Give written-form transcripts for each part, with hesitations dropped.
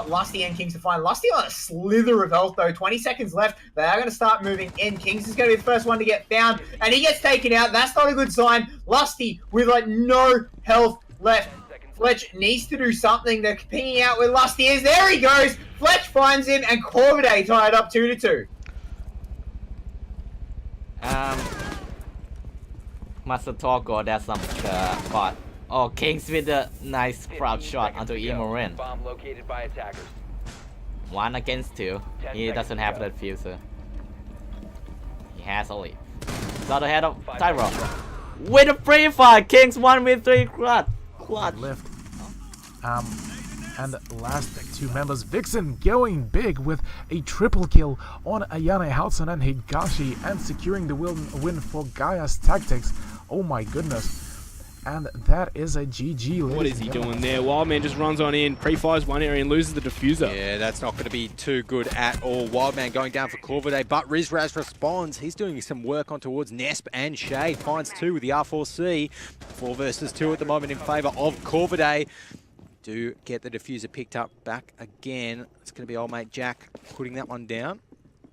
got Lusty and Kings to find. Lusty on a slither of health, though. 20 seconds left. They are going to start moving in. Kings is going to be the first one to get found, and he gets taken out. That's not a good sign. Lusty with, like, no health left. Fletch needs to do something. They're pinging out with Lusty. There he goes. Fletch finds him, and Corvidae tied up 2-2. Master talk or that's some bot. Oh, Kings with a nice crowd shot onto Imorin. Bomb located by attackers. 1 against 2. He doesn't have that fuser. He has only. Got ahead of Tyro. With a free fire, Kings 1v3 quad. Lift. And the last 2 members, Vixen going big with a triple kill on Ayane Hudson and Higashi and securing the win for Gaia's Tactics. Oh my goodness. And that is a GG. What is he doing there? Wildman just runs on in, pre-fires one area and loses the diffuser. Yeah, that's not going to be too good at all. Wildman going down for Corvidae, but Rizraz responds. He's doing some work on towards Nesp and Shade. Finds 2 with the R4C. 4 versus 2 at the moment in favour of Corvidae. Do get the diffuser picked up back again. It's going to be old mate Jack putting that one down.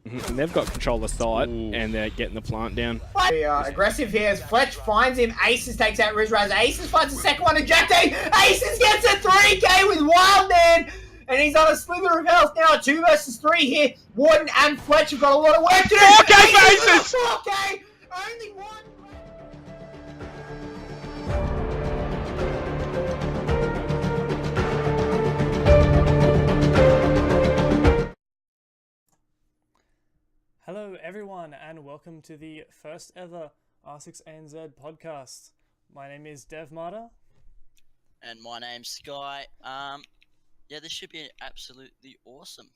And they've got control of the site, and they're getting the plant down. Aggressive here as Fletch finds him. Aces takes out Rizraz. Aces finds the second one to Jack Day. Aces gets a 3K with Wildman. And he's on a slither of health now. 2 versus 3 here. Warden and Fletch have got a lot of work to do. 4K for Aces! 4K! Only one. Hello everyone and welcome to the first ever R6ANZ podcast. My name is Dev Marta. And my name's Sky. Yeah, this should be absolutely awesome.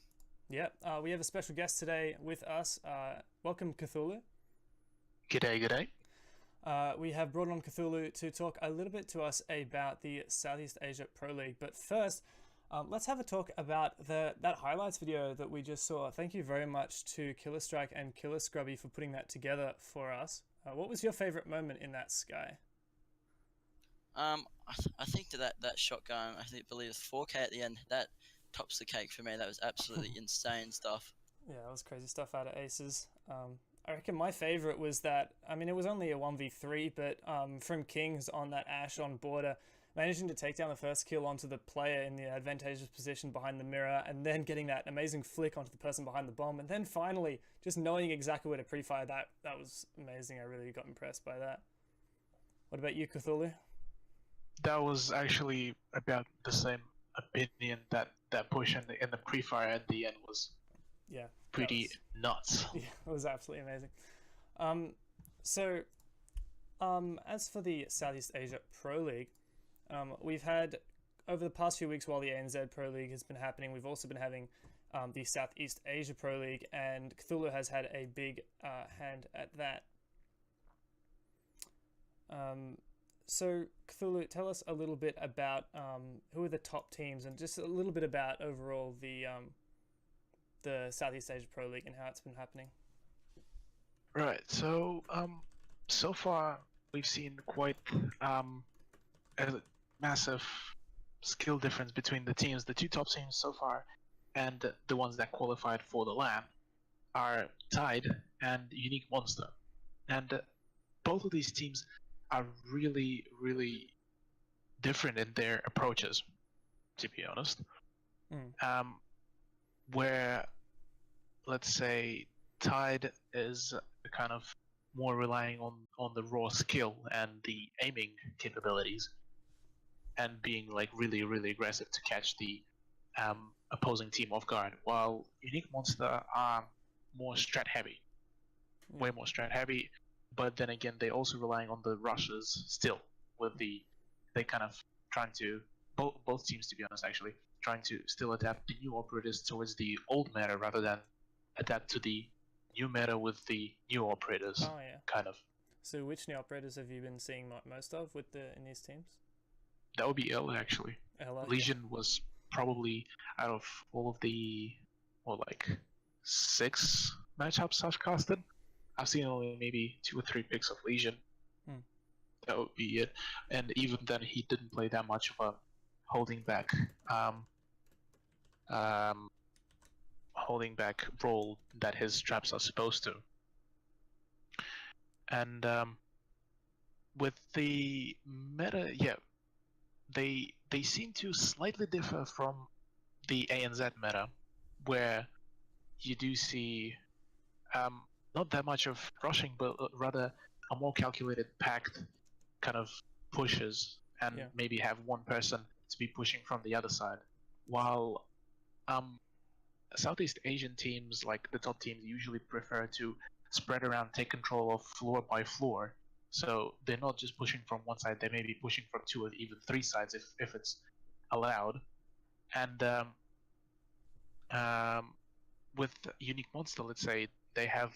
Yep, we have a special guest today with us. Welcome Cthulhu. G'day. We have brought on Cthulhu to talk a little bit to us about the Southeast Asia Pro League. But first, let's have a talk about that highlights video that we just saw. Thank you very much to Killer Strike and Killer Scrubby for putting that together for us. What was your favorite moment in that, Sky? I think that shotgun, believe it's 4K at the end. That tops the cake for me. That was absolutely insane stuff. Yeah, that was crazy stuff out of Aces. I reckon my favorite was that, I mean, it was only a 1v3, but from Kings on that Ash on border, managing to take down the first kill onto the player in the advantageous position behind the mirror, and then getting that amazing flick onto the person behind the bomb, and then finally just knowing exactly where to pre-fire, that was amazing. I really got impressed by that. What about you, Cthulhu? That was actually about the same opinion. That push in the pre-fire at the end was pretty nuts. Yeah, it was absolutely amazing. As for the Southeast Asia Pro League, we've had, over the past few weeks while the ANZ Pro League has been happening, we've also been having the Southeast Asia Pro League, and Cthulhu has had a big hand at that. So Cthulhu, tell us a little bit about who are the top teams, and just a little bit about overall the Southeast Asia Pro League and how it's been happening. Right. So so far we've seen quite a massive skill difference between the teams. The 2 top teams so far, and the ones that qualified for the LAN, are Tide and Unique Monster, and both of these teams are really, really different in their approaches, to be honest. Where, let's say, Tide is kind of more relying on the raw skill and the aiming capabilities, and being like really, really aggressive to catch the opposing team off guard, while Unique Monster are more strat heavy, way more strat heavy. But then again, they also relying on the rushes still. They kind of trying to, both teams, to be honest, actually trying to still adapt the new operators towards the old meta rather than adapt to the new meta with the new operators. Oh yeah. Kind of. So which new operators have you been seeing most of in these teams? That would be Ella, actually. Ella, Legion was probably, out of all of the, 6 matchups I've casted, I've seen only maybe 2 or 3 picks of Legion. That would be it. And even then, he didn't play that much of a holding back holding back role that his traps are supposed to. And with the meta, yeah, they seem to slightly differ from the ANZ meta, where you do see not that much of rushing, but rather a more calculated, packed kind of pushes, and Yeah. maybe have one person to be pushing from the other side. While Southeast Asian teams, like the top teams, usually prefer to spread around, take control of floor by floor. So they're not just pushing from one side; they may be pushing from two or even three sides if it's allowed. And with Unique Monster, let's say they have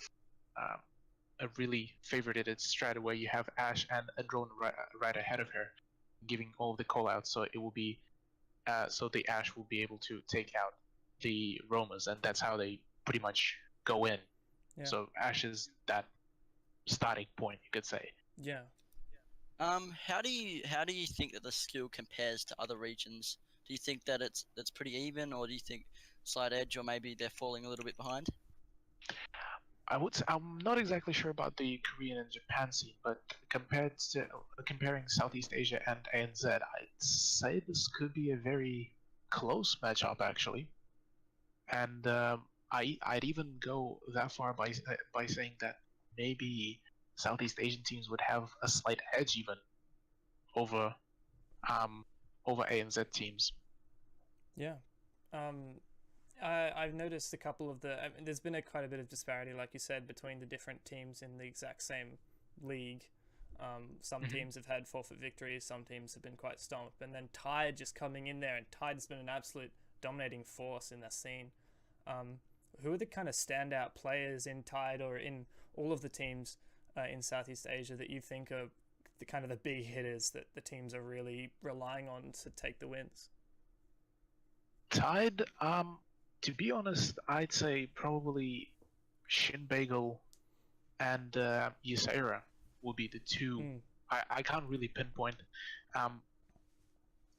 a really favorited strat where you have Ash and a drone right ahead of her, giving all the callouts. So it will be so the Ash will be able to take out the roamers, and that's how they pretty much go in. Yeah. So Ash is that starting point, you could say. Yeah. How do you think that the skill compares to other regions? Do you think that it's pretty even, or do you think slight edge, or maybe they're falling a little bit behind? I would say, I'm not exactly sure about the Korean and Japan scene, but comparing Southeast Asia and ANZ, I'd say this could be a very close matchup actually. And I'd even go that far by saying that maybe Southeast Asian teams would have a slight edge even over over ANZ teams. Yeah. I've noticed a couple of the. I mean, there's been quite a bit of disparity, like you said, between the different teams in the exact same league. Some teams have had forfeit victories, some teams have been quite stomped, and then Tide just coming in there, and Tide's been an absolute dominating force in that scene. Who are the kind of standout players in Tide or in all of the teams in Southeast Asia that you think are the kind of the big hitters that the teams are really relying on to take the wins? Tide, to be honest, I'd say probably Shin Bagel and Ysera will be the two. I can't really pinpoint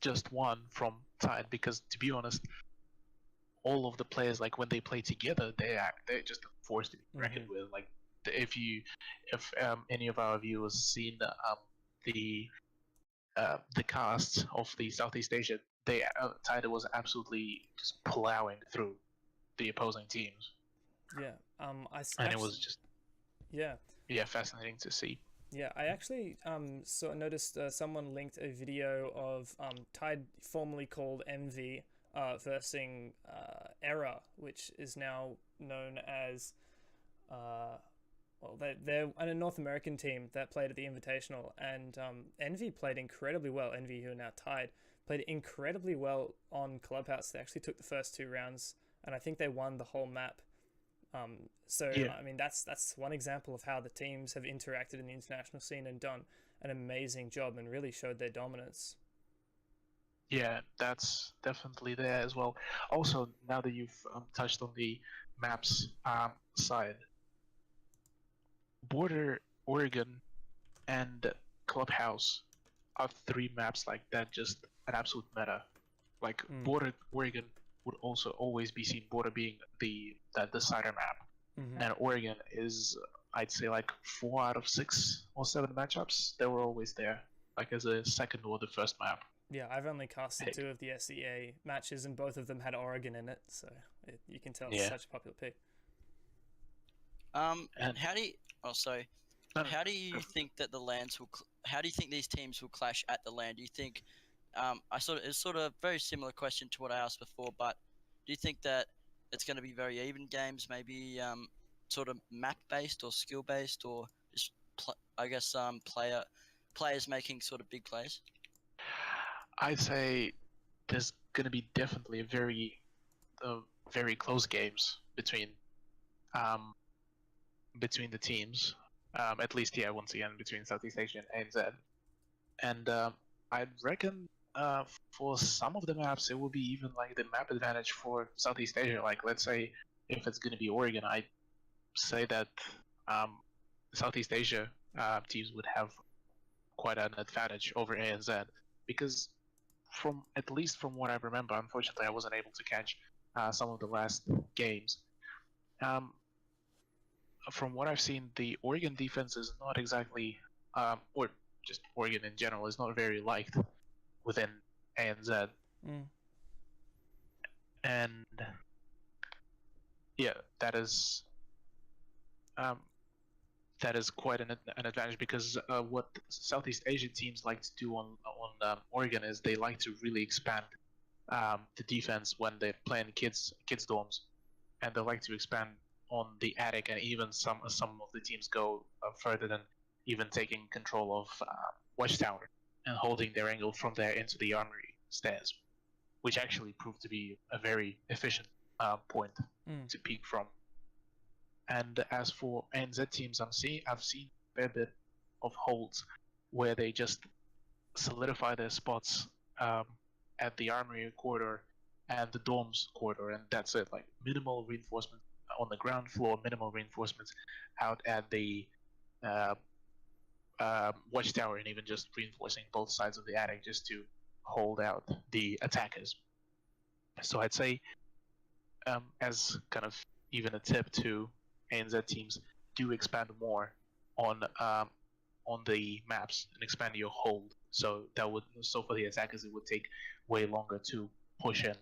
just one from Tide, because to be honest, all of the players, like when they play together, they're just a force to be reckoned with. Like if any of our viewers seen the cast of the Southeast Asia, Tide was absolutely just plowing through the opposing teams. Yeah. And it was just yeah fascinating to see. Yeah, I actually noticed someone linked a video of Tide, formerly called MV, versing Error, which is now known as they're a North American team that played at the Invitational, and Envy played incredibly well. Envy, who are now Tide, played incredibly well on Clubhouse. They actually took the first 2 rounds, and I think they won the whole map. I mean, that's one example of how the teams have interacted in the international scene and done an amazing job and really showed their dominance. Yeah, that's definitely there as well. Also, now that you've touched on the maps side, Border, Oregon, and Clubhouse are 3 maps like that, just an absolute meta. Like Border, Oregon would also always be seen, Border being the decider map. And Oregon is, I'd say, like 4 out of 6 or 7 matchups. They were always there, like as a second or the first map. Yeah, I've only casted 2 of the SEA matches, and both of them had Oregon in it, so you can tell it's such a popular pick. And how do you? Oh, sorry. How do you think that the lands will? How do you think these teams will clash at the land? Do you think? It's sort of a very similar question to what I asked before, but do you think that it's going to be very even games, maybe sort of map based or skill based, or just players making sort of big plays? I'd say there's going to be definitely a very close games between the teams. At least, once again, between Southeast Asia and ANZ. And I'd reckon for some of the maps, it will be even like the map advantage for Southeast Asia. Like, let's say if it's going to be Oregon, I'd say that Southeast Asia teams would have quite an advantage over ANZ, because at least from what I remember, unfortunately I wasn't able to catch some of the last games. From what I've seen, the Oregon defense is not exactly, or just Oregon in general, is not very liked within ANZ. Mm. And yeah, that is quite an advantage, because what Southeast Asian teams like to do on Oregon is they like to really expand the defense when they're playing kids dorms, and they like to expand on the attic, and even some of the teams go further than even taking control of Watchtower and holding their angle from there into the armory stairs, which actually proved to be a very efficient point to peak from. And as for NZ teams, I've seen a fair bit of holds where they just solidify their spots at the armory corridor and the dorms corridor, and that's it. Like minimal reinforcement on the ground floor, minimal reinforcements out at the watchtower, and even just reinforcing both sides of the attic just to hold out the attackers. So I'd say, as kind of even a tip to ANZ teams, do expand more on the maps and expand your hold. So for the attackers, it would take way longer to push in.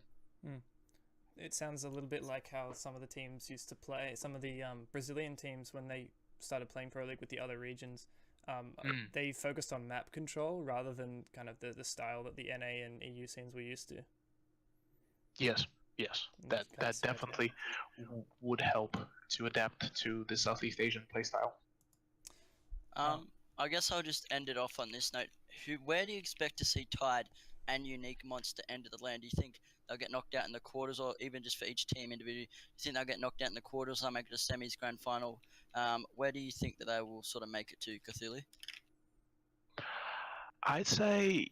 It sounds a little bit like how some of the teams used to play, some of the Brazilian teams when they started playing Pro League with the other regions. They focused on map control rather than kind of the style that the NA and EU scenes were used to. Yes, that definitely would help to adapt to the Southeast Asian playstyle. I guess I'll just end it off on this note. Where do you expect to see Tide and Unique Monster end of the land? Do you think they'll get knocked out in the quarters, or even just for each team individually? Do you think they'll get knocked out in the quarters, they'll make it a semis, grand final? Where do you think that they will sort of make it to, Cthulhu? I'd say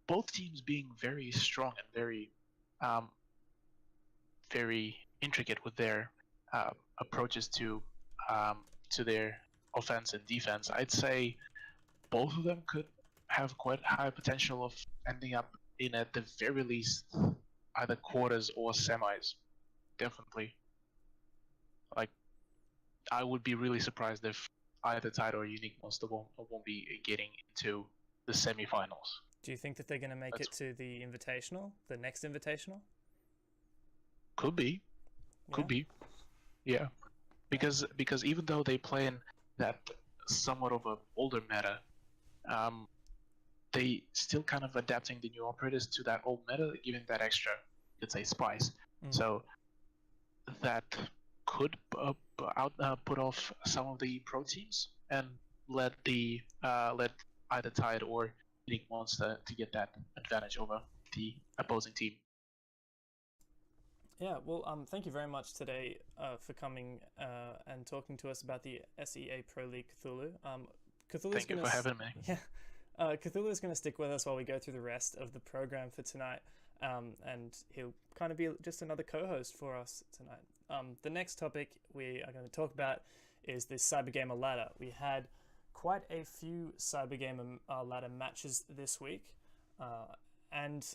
both teams being very strong and very very intricate with their approaches to their offense and defense. I'd say both of them could have quite high potential of ending up in, at the very least, either quarters or semis. Definitely. Like, I would be really surprised if either Tide or Unique Monster won't be getting into the semifinals. Do you think that they're going to make it to the Invitational, the next Invitational? Could be. Yeah. Because even though they play in that somewhat of a older meta, they still kind of adapting the new operators to that old meta, giving that extra, let's say, spice. So that could put off some of the pro teams and let either Tide or Unique Monster to get that advantage over the opposing team. Yeah, well, thank you very much today for coming and talking to us about the SEA Pro League Cthulhu. Thank you for having me. Yeah, Cthulhu is going to stick with us while we go through the rest of the program for tonight, and he'll kind of be just another co-host for us tonight. The next topic we are going to talk about is the Cybergamer ladder. We had quite a few Cybergamer ladder matches this week, and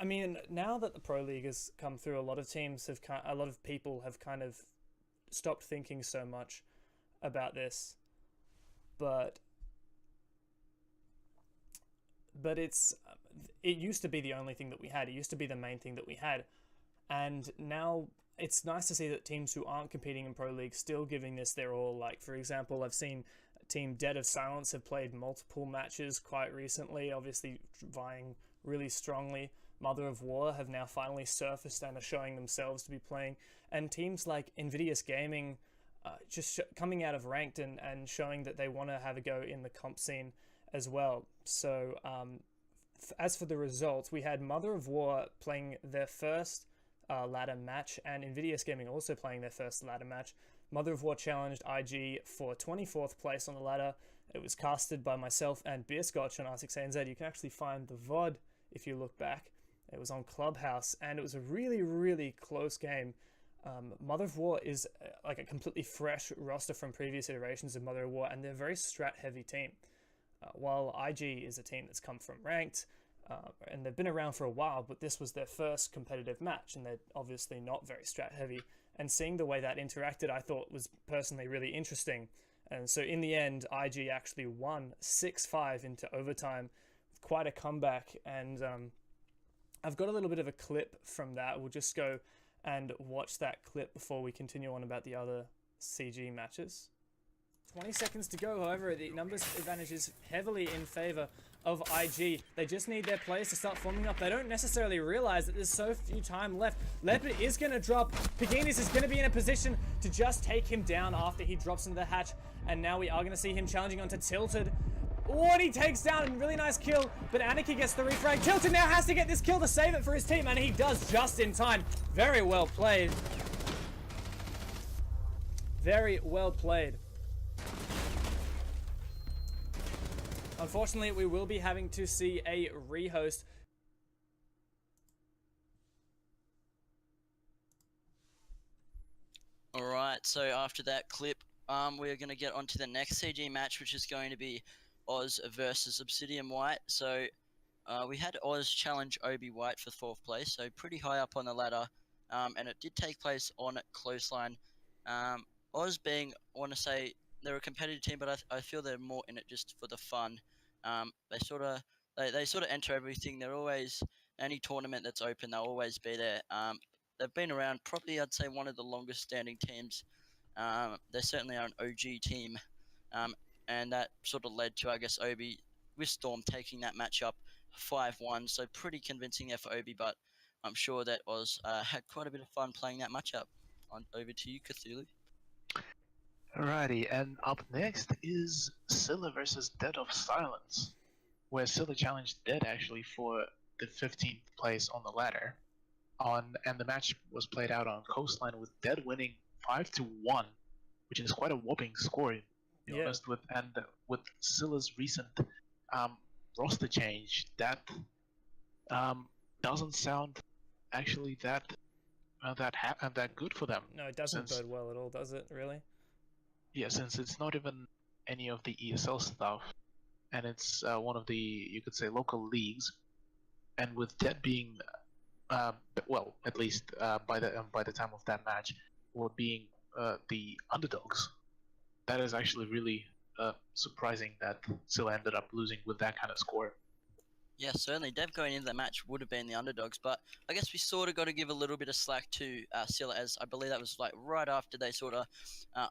I mean, now that the Pro League has come through, a lot of people have kind of stopped thinking so much about this, but it used to be the only thing that we had. It used to be the main thing that we had, and now it's nice to see that teams who aren't competing in Pro League still giving this their all. Like, for example, I've seen Team Dead of Silence have played multiple matches quite recently, obviously vying really strongly. Mother of War have now finally surfaced and are showing themselves to be playing, and teams like Invidious Gaming coming out of ranked and showing that they want to have a go in the comp scene as well. So as for the results, we had Mother of War playing their first ladder match, and Invidious Gaming also playing their first ladder match. Mother of War challenged IG for 24th place on the ladder. It was casted by myself and Beerscotch on R6ANZ. You can actually find the VOD if you look back. It was on Clubhouse, and it was a really, really close game. Mother of War is like a completely fresh roster from previous iterations of Mother of War, and they're a very strat-heavy team. While IG is a team that's come from ranked, and they've been around for a while, but this was their first competitive match, and they're obviously not very strat heavy. And seeing the way that interacted, I thought was personally really interesting. And so in the end, IG actually won 6-5 into overtime, quite a comeback. And I've got a little bit of a clip from that. We'll just go and watch that clip before we continue on about the other CG matches. 20 seconds to go, however, the numbers advantage is heavily in favor of IG. They just need their players to start forming up. They don't necessarily realize that there's so few time left. Leopard is going to drop. Paginis is going to be in a position to just take him down after he drops into the hatch. And now we are going to see him challenging onto Tilted. Oh, and he takes down a really nice kill, but Anarchy gets the refrag. Tilted now has to get this kill to save it for his team, and he does just in time. Very well played. Very well played. Unfortunately, we will be having to see a rehost. Alright, so after that clip, we're going to get on to the next CG match, which is going to be Oz versus Obsidian White. So we had Oz challenge Obi White for 4th place, so pretty high up on the ladder, and it did take place on Clothesline. Oz being, I want to say, they're a competitive team, but I feel they're more in it just for the fun. They sort of enter everything. They're always, any tournament that's open, they'll always be there. They've been around, probably I'd say one of the longest standing teams. They certainly are an OG team, and that sort of led to, I guess, Obi with Storm taking that matchup 5-1. So pretty convincing there for Obi, but I'm sure that Oz had quite a bit of fun playing that matchup. Over to you, Cthulhu. Alrighty, and up next is Scylla versus Dead of Silence, where Scylla challenged Dead actually for the 15th place on the ladder. And the match was played out on Coastline with Dead winning 5-1, which is quite a whopping score, to be honest. With Scylla's recent roster change, that doesn't sound actually that good for them. No, it doesn't bode well at all, does it, really? Yeah, since it's not even any of the ESL stuff, and it's one of the, you could say, local leagues, and with Dead being, well, at least by the time of that match, or being the underdogs, that is actually really surprising that Scylla ended up losing with that kind of score. Yeah, certainly. Dev going into the match would have been the underdogs, but I guess we sort of got to give a little bit of slack to Scylla, as I believe that was like right after they sort of,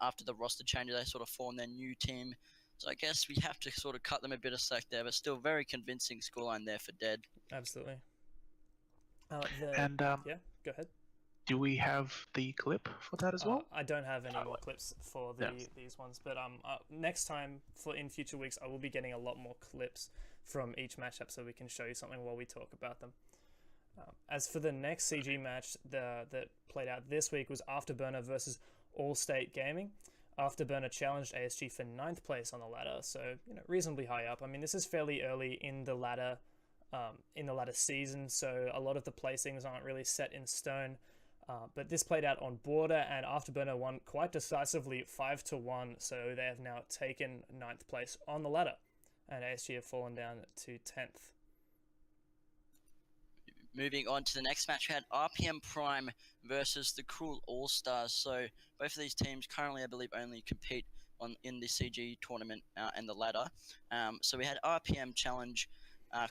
after the roster changes, they sort of formed their new team. So I guess we have to sort of cut them a bit of slack there, but still very convincing scoreline there for Dead. Absolutely. And yeah, go ahead. Do we have the clip for that as well? I don't have any more clips for these ones, but next time, in future weeks, I will be getting a lot more clips from each matchup so we can show you something while we talk about them. As for the next CG match that played out this week was Afterburner versus Allstate Gaming. Afterburner challenged ASG for 9th place on the ladder, so reasonably high up. I mean, this is fairly early in the ladder season, so a lot of the placings aren't really set in stone. But this played out on Border, and Afterburner won quite decisively 5-1, so they have now taken 9th place on the ladder, and ASG have fallen down to 10th. Moving on to the next match, we had RPM Prime versus the Cruel All-Stars. So both of these teams currently, I believe, only compete in the CG tournament and the ladder. So we had RPM challenge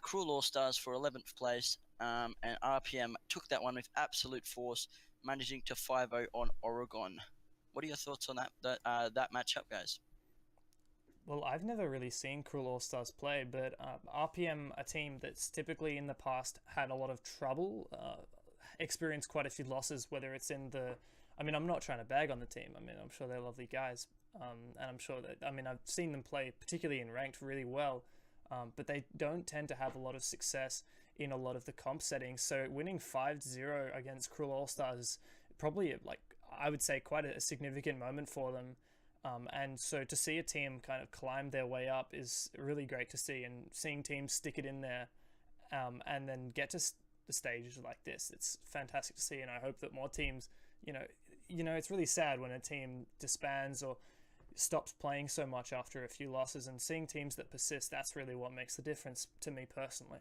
Cruel All-Stars for 11th place, and RPM took that one with absolute force, managing to 5-0 on Oregon. What are your thoughts on that matchup, guys? Well, I've never really seen Cruel All-Stars play, but RPM, a team that's typically in the past had a lot of trouble, experienced quite a few losses, whether it's in the... I mean, I'm not trying to bag on the team. I mean, I'm sure they're lovely guys, and I'm sure that... I mean, I've seen them play, particularly in Ranked, really well, but they don't tend to have a lot of success in a lot of the comp settings, so winning 5-0 against Cruel All-Stars is probably, like, I would say, quite a significant moment for them. And so to see a team kind of climb their way up is really great to see, and seeing teams stick it in there and then get to the stages like this, it's fantastic to see. And I hope that more teams, it's really sad when a team disbands or stops playing so much after a few losses, and seeing teams that persist, that's really what makes the difference to me personally.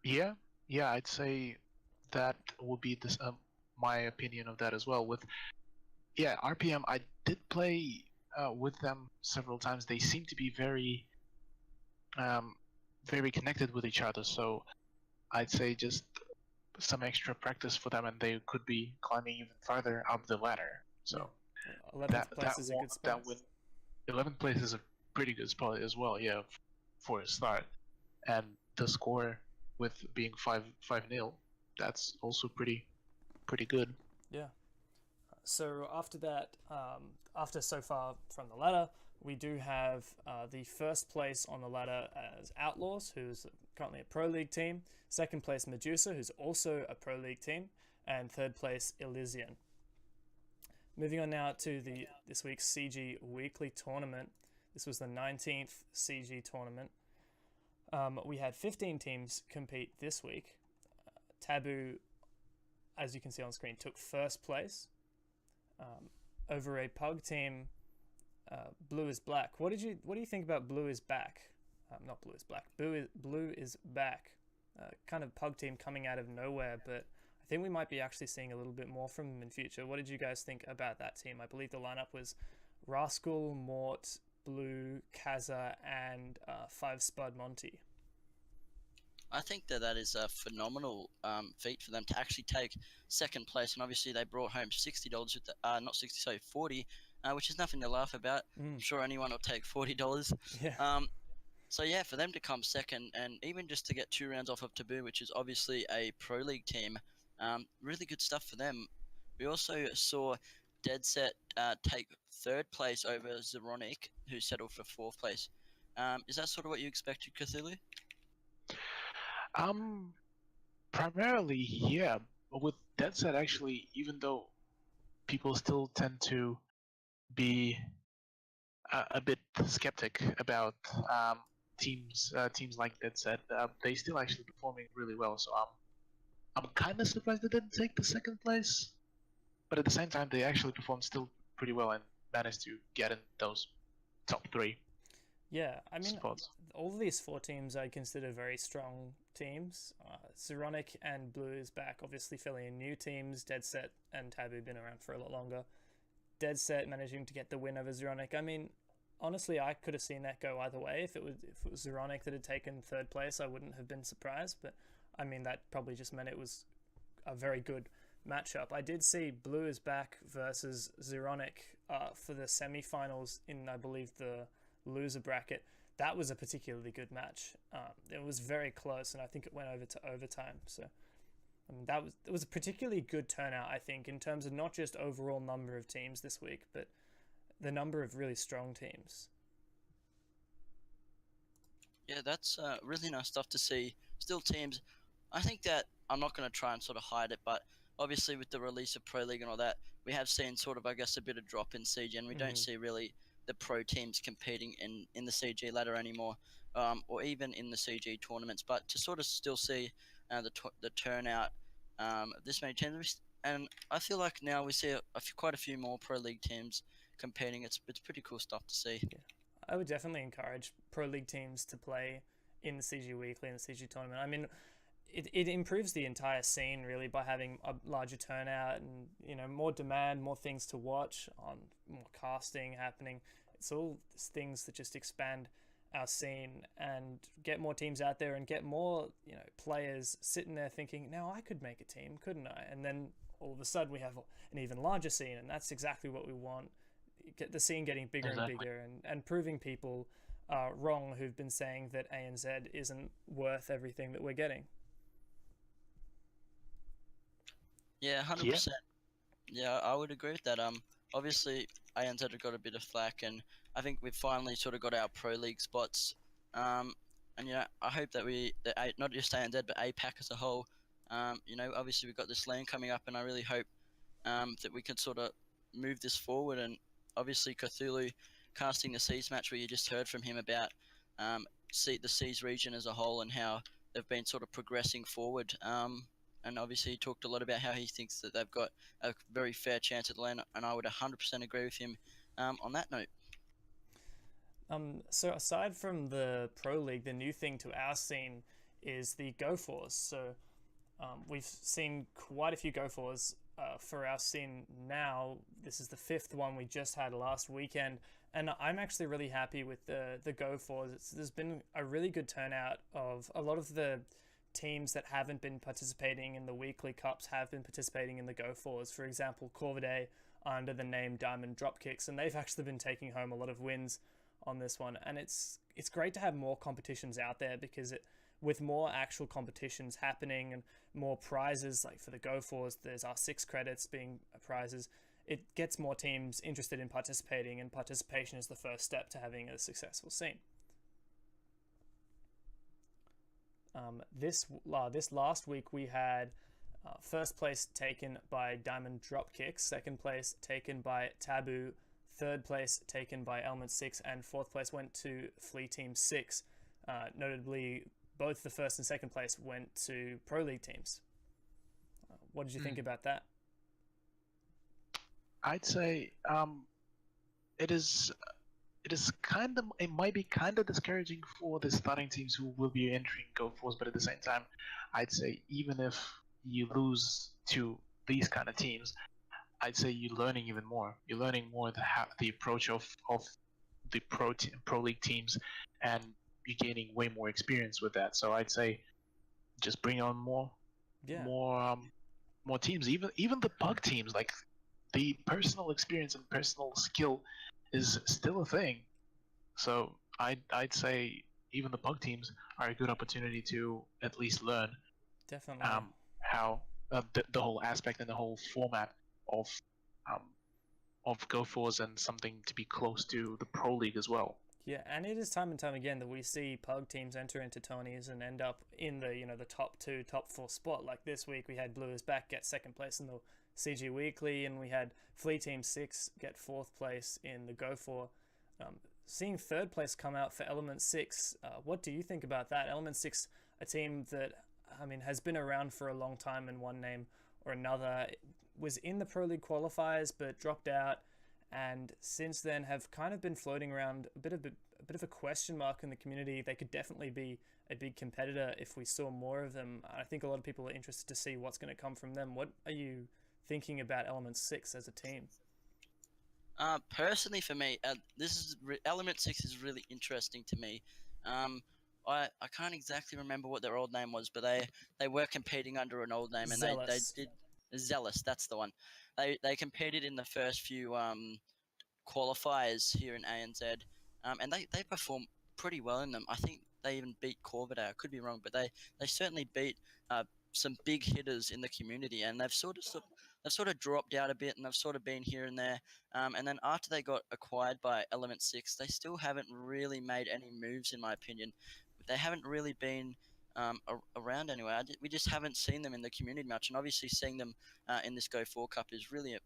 Yeah, yeah, I'd say that would be this my opinion of that as well. With yeah, RPM, I did play with them several times. They seem to be um, very connected with each other. So I'd say just some extra practice for them, and they could be climbing even farther up the ladder. Yeah. So 11th place is a good spot. that win, 11th place is a pretty good spot as well. Yeah, for a start, and the score with being 5-0, that's also pretty good. Yeah. So after that, after so far from the ladder, we do have the first place on the ladder as Outlaws, who's currently a Pro League team. Second place, Medusa, who's also a Pro League team. And third place, Elysian. Moving on now to this week's CG Weekly Tournament. This was the 19th CG tournament. We had 15 teams compete this week. Taboo, as you can see on screen, took first place over a pug team. Blue is Black. What do you think about Blue is Back? Not Blue is Black. Blue is Back. Kind of pug team coming out of nowhere, but I think we might be actually seeing a little bit more from them in future. What did you guys think about that team? I believe the lineup was Rascal, Mort, Blue, Kaza, and 5 Spud Monty. I think that is a phenomenal feat for them to actually take second place, and obviously they brought home $60 with the, not 60, sorry, 40, which is nothing to laugh about. I'm sure anyone will take $40. Yeah. So yeah, for them to come second, and even just to get 2 rounds off of Taboo, which is obviously a Pro League team, really good stuff for them. We also saw Dead Set take third place over Zeronic, who settled for fourth place. Is that sort of what you expected, Cthulhu? Primarily, yeah. With that said, actually, even though people still tend to be a bit skeptic about teams like Dead Set, they still actually performing really well. So I'm kind of surprised they didn't take the second place, but at the same time, they actually performed still pretty well and managed to get in those top 3. Yeah, I mean, spots. all of these 4 teams I consider very strong teams. Zeronic and Blue is Back, obviously fairly new teams. Dead Set and Taboo been around for a lot longer. Dead Set managing to get the win over Zeronic. I mean, honestly, I could have seen that go either way. If it was Zeronic that had taken third place, I wouldn't have been surprised. But I mean, that probably just meant it was a very good matchup. I did see Blue is Back versus Zeronic for the semi-finals in, I believe, the loser bracket. That was a particularly good match. It was very close, and I think it went over to overtime. So I mean, it was a particularly good turnout, I think, in terms of not just overall number of teams this week, but the number of really strong teams. Yeah, that's really nice stuff to see. Still teams, I think that I'm not going to try and sort of hide it, but obviously with the release of Pro League and all that, we have seen sort of, I guess, a bit of drop in CG, and we don't see really the pro teams competing in the CG ladder anymore, or even in the CG tournaments. But to sort of still see the turnout of this many teams, and I feel like now we see quite a few more Pro League teams competing. It's pretty cool stuff to see. Yeah. I would definitely encourage Pro League teams to play in the CG Weekly and the CG tournament. I mean, it improves the entire scene really by having a larger turnout and, you know, more demand, more things to watch, on more casting happening. It's all things that just expand our scene and get more teams out there and get more, you know, players sitting there thinking, now I could make a team, couldn't I? And then all of a sudden we have an even larger scene, and that's exactly what we want. Get the scene getting bigger and bigger, and proving people wrong who've been saying that ANZ isn't worth everything that we're getting. Yeah, 100%. Yeah, I would agree with that. Obviously ANZ have got a bit of flack, and I think we've finally sort of got our Pro League spots. And you know, I hope that not just ANZ but APAC as a whole. You know, obviously we've got this LAN coming up, and I really hope that we can sort of move this forward. And obviously Cthulhu casting the Seas match, where you just heard from him about the Seas region as a whole and how they've been sort of progressing forward. And obviously he talked a lot about how he thinks that they've got a very fair chance at the LAN, and I would 100% agree with him on that note. So aside from the Pro League, the new thing to our scene is the Go4s. So we've seen quite a few Go4s for our scene now. This is the 5th one we just had last weekend, and I'm actually really happy with the Go4s. There's been a really good turnout of a lot of the teams that haven't been participating in the weekly cups have been participating in the Go4s. For example, Corvidae under the name Diamond Dropkicks, and they've actually been taking home a lot of wins on this one. And it's great to have more competitions out there, because with more actual competitions happening and more prizes, like for the Go4s, there's R6 credits being prizes, it gets more teams interested in participating, and participation is the first step to having a successful scene. This last week we had first place taken by Diamond Dropkicks, second place taken by Taboo, third place taken by Element 6, and fourth place went to Flea Team 6. Notably, both the first and second place went to Pro League teams. What did you think about that? I'd say it might be kind of discouraging for the starting teams who will be entering Go4s, but at the same time, I'd say even if you lose to these kind of teams, I'd say you're learning even more. You're learning more the approach of the pro league teams, and you're gaining way more experience with that. So I'd say just bring on more teams. Even the pug teams, like the personal experience and personal skill is still a thing. So I'd say even the pug teams are a good opportunity to at least learn Definitely. How the whole aspect and the whole format of Go4s, and something to be close to the Pro League as well. Yeah, and it is time and time again that we see pug teams enter into tourneys and end up in the the top 2, top 4 spot. Like this week we had Blue is Back get second place in the CG Weekly, and we had Flea Team 6 get 4th place in the Go4. Seeing third place come out for Element 6, what do you think about that? Element 6, a team that has been around for a long time in one name or another, was in the Pro League qualifiers but dropped out, and since then have kind of been floating around a bit of a question mark in the community. They could definitely be a big competitor if we saw more of them. I think a lot of people are interested to see what's going to come from them. What are you thinking about Element 6 as a team? Personally, for me, Element 6 is really interesting to me. I can't exactly remember what their old name was, but they were competing under an old name, and they did Zealous. That's the one. They competed in the first few qualifiers here in ANZ, and they performed pretty well in them. I think they even beat Corvidae. I could be wrong, but they certainly beat some big hitters in the community, and they've sort of dropped out a bit, and they've sort of been here and there. And then after they got acquired by Element 6, they still haven't really made any moves, in my opinion. They haven't really been around anywhere. We just haven't seen them in the community much, and obviously seeing them in this Go4 Cup is really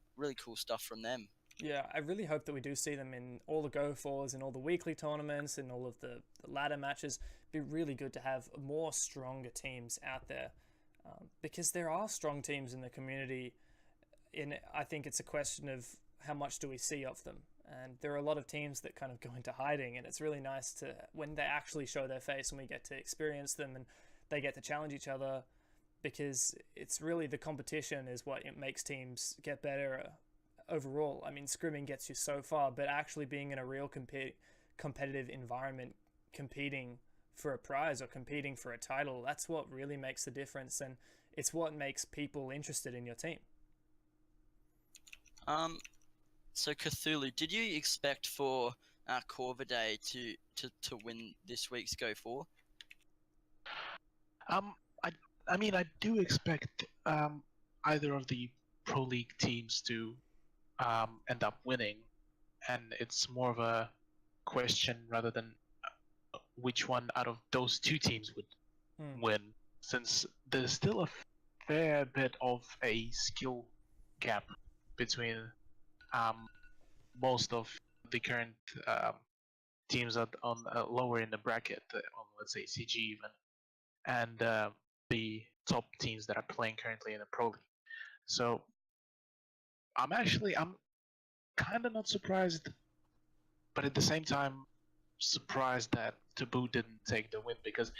cool stuff from them. Yeah, I really hope that we do see them in all the Go4s and all the weekly tournaments and all of the ladder matches. It'd be really good to have more stronger teams out there, because there are strong teams in the community. I think it's a question of how much do we see of them. And there are a lot of teams that kind of go into hiding, and it's really nice to when they actually show their face and we get to experience them and they get to challenge each other, because it's really the competition is what makes teams get better overall. Scrimming gets you so far, but actually being in a real competitive environment, competing for a prize or competing for a title, that's what really makes the difference, and it's what makes people interested in your team. So Cthulhu, did you expect for Corvidae to win this week's Go4? I do expect either of the Pro League teams to end up winning, and it's more of a question rather than which one out of those two teams would win, since there's still a fair bit of a skill gap between most of the current teams on lower in the bracket, on let's say CG even, and the top teams that are playing currently in the Pro League. So I'm kind of not surprised, but at the same time surprised that Taboo didn't take the win, because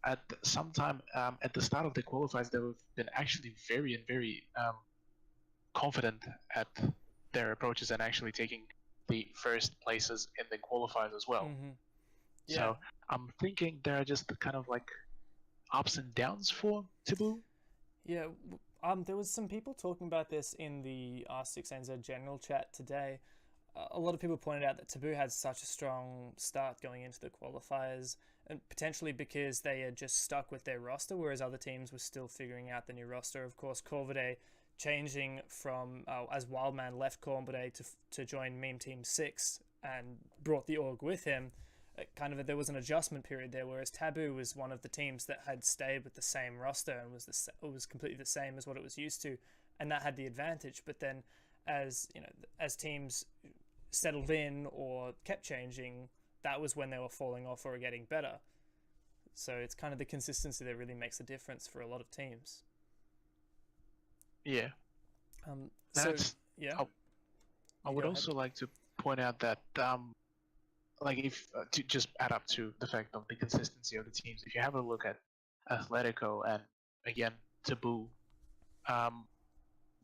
at some time at the start of the qualifiers, they've been actually very confident at their approaches and actually taking the first places in the qualifiers as well. Yeah. So I'm thinking there are just kind of like ups and downs for Taboo. Yeah, there was some people talking about this in the R6ANZ general chat today. A lot of people pointed out that Taboo had such a strong start going into the qualifiers, and potentially because they had just stuck with their roster, whereas other teams were still figuring out the new roster. Of course, Corvidae changing from, as Wildman left Corvidae to join Meme Team 6 and brought the org with him, there was an adjustment period there, whereas Taboo was one of the teams that had stayed with the same roster and was completely the same as what it was used to, and that had the advantage. But then, as teams settled in or kept changing, that was when they were falling off or getting better. So it's kind of the consistency that really makes a difference for a lot of teams. Yeah. Yeah. I would also like to point out that like if to just add up to the fact of the consistency of the teams, if you have a look at Atletico and again Taboo,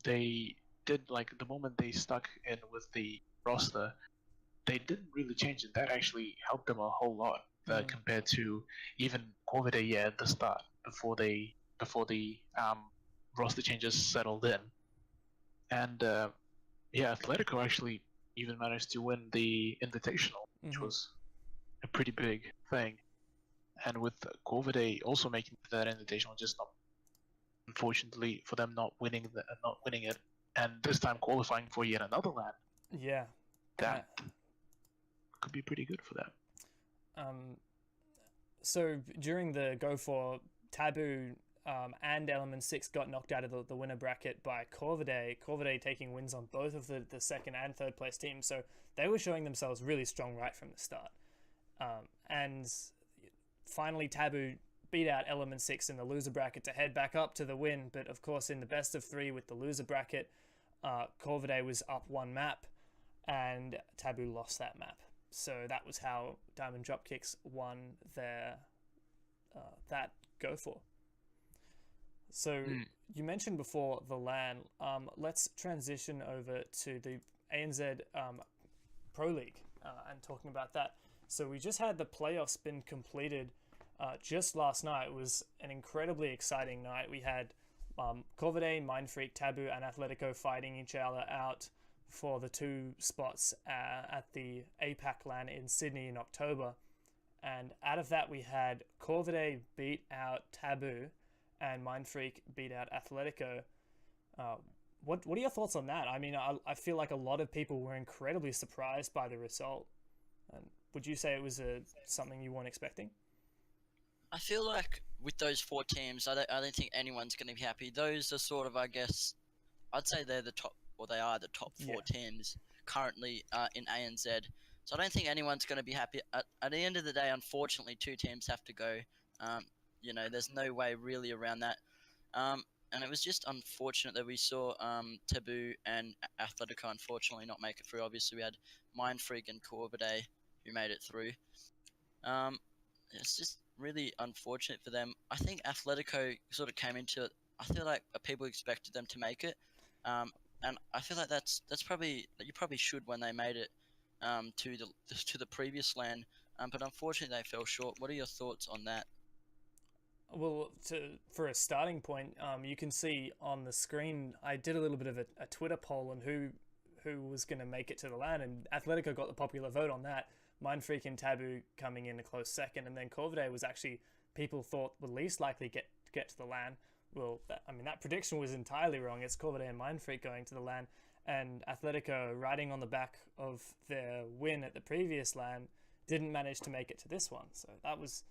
they did, like, the moment they stuck in with the roster, they didn't really change it. That actually helped them a whole lot compared to even Corvidae at the start before the roster changes settled in. And Atletico actually even managed to win the Invitational, which was a pretty big thing. And with Corvidae also making that Invitational, just not, unfortunately for them, not winning it, and this time qualifying for yet another LAN. Yeah. That could be pretty good for them. So during the Go for, Taboo and Element 6 got knocked out of the winner bracket by Corvidae. Corvidae taking wins on both of the second and third place teams. So they were showing themselves really strong right from the start. And finally Taboo beat out Element 6 in the loser bracket to head back up to the win. But of course in the best of 3 with the loser bracket, Corvidae was up one map and Taboo lost that map. So that was how Diamond Dropkicks won their that Go for. So you mentioned before the LAN. Let's transition over to the ANZ Pro League and talking about that. So we just had the playoffs been completed just last night. It was an incredibly exciting night. We had Corvidae, Mindfreak, Taboo, and Atletico fighting each other out for the 2 spots at the APAC LAN in Sydney in October. And out of that, we had Corvidae beat out Taboo and Mindfreak beat out Atletico. What are your thoughts on that? I mean, I feel like a lot of people were incredibly surprised by the result. And would you say it was something you weren't expecting? I feel like with those 4 teams, I don't think anyone's going to be happy. Those are sort of, I guess, I'd say they're the top, or they are the top 4 teams currently in ANZ. So I don't think anyone's going to be happy. At the end of the day, unfortunately, 2 teams have to go. There's no way really around that. And it was just unfortunate that we saw Taboo and Atletico unfortunately not make it through. Obviously, we had Mindfreak and Corvidae who made it through. It's just really unfortunate for them. I think Atletico sort of came into it. I feel like people expected them to make it. And I feel like that's probably, you probably should when they made it to the previous LAN. But unfortunately, they fell short. What are your thoughts on that? Well, for a starting point, you can see on the screen, I did a little bit of a Twitter poll on who was going to make it to the LAN, and Atletico got the popular vote on that. Mindfreak and Taboo coming in a close second, and then Corvidae was actually, people thought, would least likely get to the LAN. Well, that prediction was entirely wrong. It's Corvidae and Mindfreak going to the LAN, and Atletico, riding on the back of their win at the previous LAN, didn't manage to make it to this one. So that was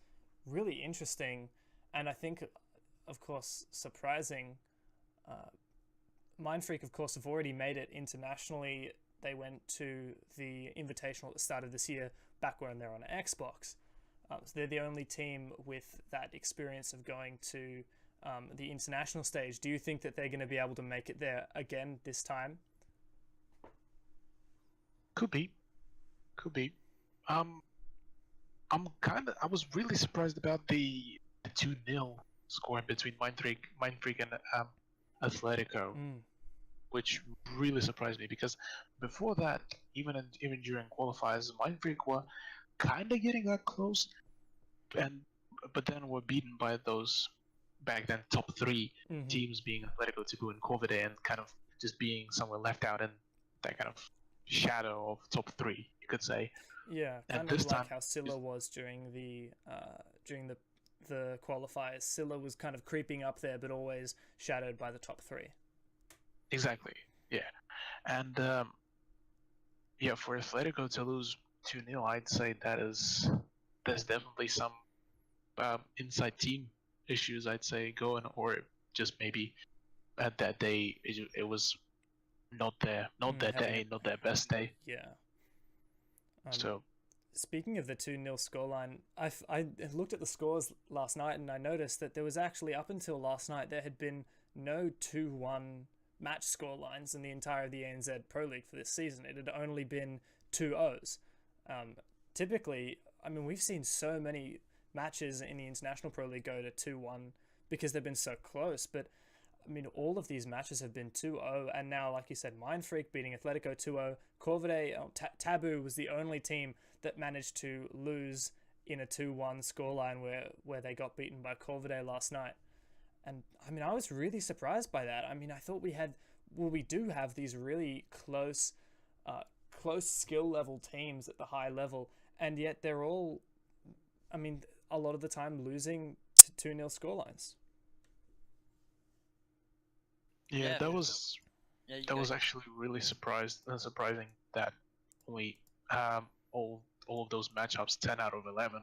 really interesting. And I think, of course, surprising. Mindfreak, of course, have already made it internationally. They went to the Invitational at the start of this year, back when they're on Xbox. So they're the only team with that experience of going to the international stage. Do you think that they're going to be able to make it there again this time? Could be. I was really surprised about the the 2-0 score between Mindfreak and Atletico, which really surprised me because before that, even during qualifiers, Mindfreak were kind of getting that close, but then were beaten by those back then top 3 teams, being Atletico, Cebu, and Corvide, and kind of just being somewhere left out in that kind of shadow of top 3, you could say. Yeah, And kind this of like time, how Scylla was during the qualifiers. Scylla was kind of creeping up there, but always shadowed by the top 3. exactly, yeah. And yeah, for Atletico to lose 2-0, I'd say there's definitely some inside team issues, I'd say, going, or just maybe at that day it was not their day, not their best day. Yeah. So speaking of the 2-0 scoreline, I looked at the scores last night and I noticed that there was actually, up until last night, there had been no 2-1 match scorelines in the entire of the ANZ Pro League for this season. It had only been 2-0s. Typically, I mean, we've seen so many matches in the International Pro League go to 2-1 because they've been so close, but I mean, all of these matches have been 2-0, and now, like you said, Mindfreak beating Atletico 2-0. Corvide, Taboo was the only team that managed to lose in a 2-1 scoreline where they got beaten by Corvide last night. And I mean, I was really surprised by that. I mean, I thought we do have these really close skill level teams at the high level, and yet they're all, I mean, a lot of the time losing to 2-0 scorelines. yeah, that was actually really surprising that only all of those matchups, 10 out of 11,